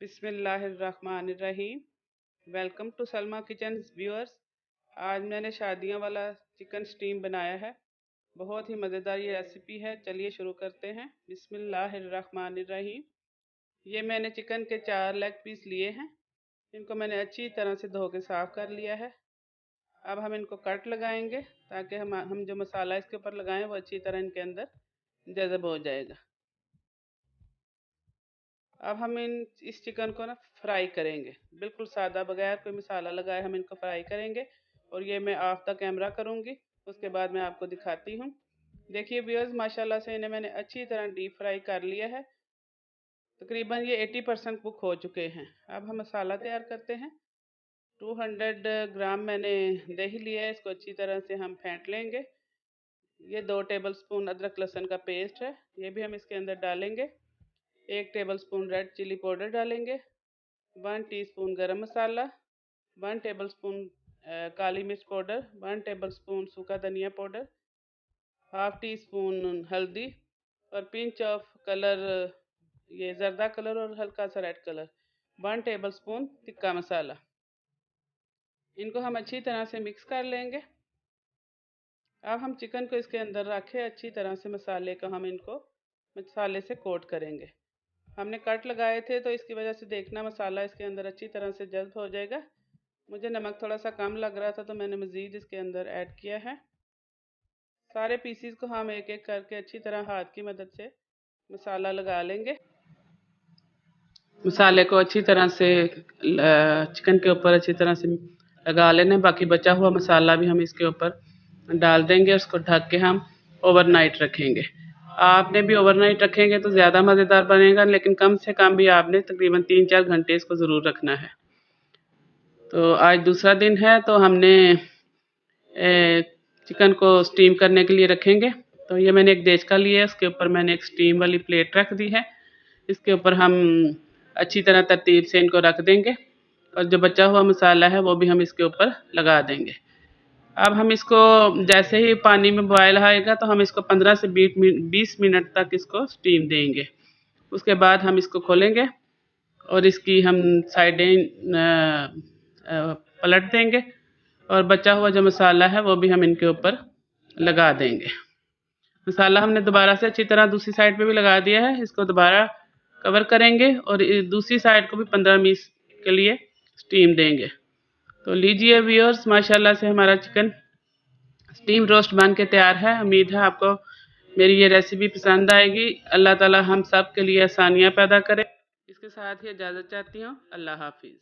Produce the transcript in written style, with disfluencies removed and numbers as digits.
बिस्मिल्लाहिर्रहमानिर्रहीम। Welcome to Salma kitchen viewers. आज मैंने शादियों वाला चिकन स्टीम बनाया है। बहुत ही मज़ेदार ये रेसिपी है। चलिए शुरू करते हैं। बिस्मिल्लाहिर्रहमानिर्रहीम। ये मैंने चिकन के 4 लेग पीस लिए हैं। इनको मैंने अच्छी तरह से धो के साफ़ कर लिया है। अब हम इनको कट लगाएंगे ताकि हम जो मसाला इसके ऊपर लगाएं वो अच्छी तरह इनके अंदर जज़ब हो जाएगा। अब हम इस चिकन को ना फ्राई करेंगे, बिल्कुल सादा, बगैर कोई मसाला लगाए हम इनको फ्राई करेंगे। और ये मैं ऑफ द कैमरा करूँगी, उसके बाद मैं आपको दिखाती हूँ। देखिए व्यूअर्स, माशाल्लाह से इन्हें मैंने अच्छी तरह डीप फ्राई कर लिया है। तकरीबन ये 80% कुक हो चुके हैं। अब हम मसाला तैयार करते हैं। 200 ग्राम मैंने दही लिया है, इसको अच्छी तरह से हम फेंट लेंगे। ये 2 टेबल स्पून अदरक लहसुन का पेस्ट है, ये भी हम इसके अंदर डालेंगे। 1 tablespoon red chilli powder डालेंगे। 1 टीस्पून गरम मसाला, 1 टेबल स्पून काली मिर्च पाउडर, 1 टेबल स्पून सूखा धनिया पाउडर, हाफ टी स्पून हल्दी और पिंच ऑफ कलर, ये जर्दा कलर और हल्का सा रेड कलर, 1 टेबल स्पून तिक्का मसाला। इनको हम अच्छी तरह से मिक्स कर लेंगे। अब हम चिकन को इसके अंदर रखें, अच्छी तरह से मसाले को हम इनको मसाले से कोट करेंगे। हमने कट लगाए थे तो इसकी वजह से देखना मसाला इसके अंदर अच्छी तरह से जज़्ब हो जाएगा। मुझे नमक थोड़ा सा कम लग रहा था तो मैंने मज़ीद इसके अंदर ऐड किया है। सारे पीसीस को हम एक एक करके अच्छी तरह हाथ की मदद से मसाला लगा लेंगे। मसाले को अच्छी तरह से चिकन के ऊपर अच्छी तरह से लगा लेना। बाकी बचा हुआ मसाला भी हम इसके ऊपर डाल देंगे। उसको ढक के हम ओवरनाइट रखेंगे। आपने भी ओवरनाइट रखेंगे तो ज़्यादा मज़ेदार बनेगा, लेकिन कम से कम भी आपने तकरीबन 3-4 घंटे इसको ज़रूर रखना है। तो आज दूसरा दिन है तो हमने चिकन को स्टीम करने के लिए रखेंगे। तो ये मैंने एक देचका लिया है, उसके ऊपर मैंने एक स्टीम वाली प्लेट रख दी है। इसके ऊपर हम अच्छी तरह तरतीब से इनको रख देंगे और जो बचा हुआ मसाला है वो भी हम इसके ऊपर लगा देंगे। अब हम इसको जैसे ही पानी में बॉयल आएगा तो हम इसको 15 से 20 मिनट तक इसको स्टीम देंगे। उसके बाद हम इसको खोलेंगे और इसकी हम साइडें पलट देंगे और बचा हुआ जो मसाला है वो भी हम इनके ऊपर लगा देंगे। मसाला हमने दोबारा से अच्छी तरह दूसरी साइड पे भी लगा दिया है। इसको दोबारा कवर करेंगे और दूसरी साइड को भी 15-20 के लिए स्टीम देंगे। तो लीजिए व्यूअर्स, माशाल्लाह से हमारा चिकन स्टीम रोस्ट बन के तैयार है। उम्मीद है आपको मेरी ये रेसिपी पसंद आएगी। अल्लाह ताला हम सब के लिए आसानियाँ पैदा करे। इसके साथ ही इजाज़त चाहती हूँ। अल्लाह हाफिज़।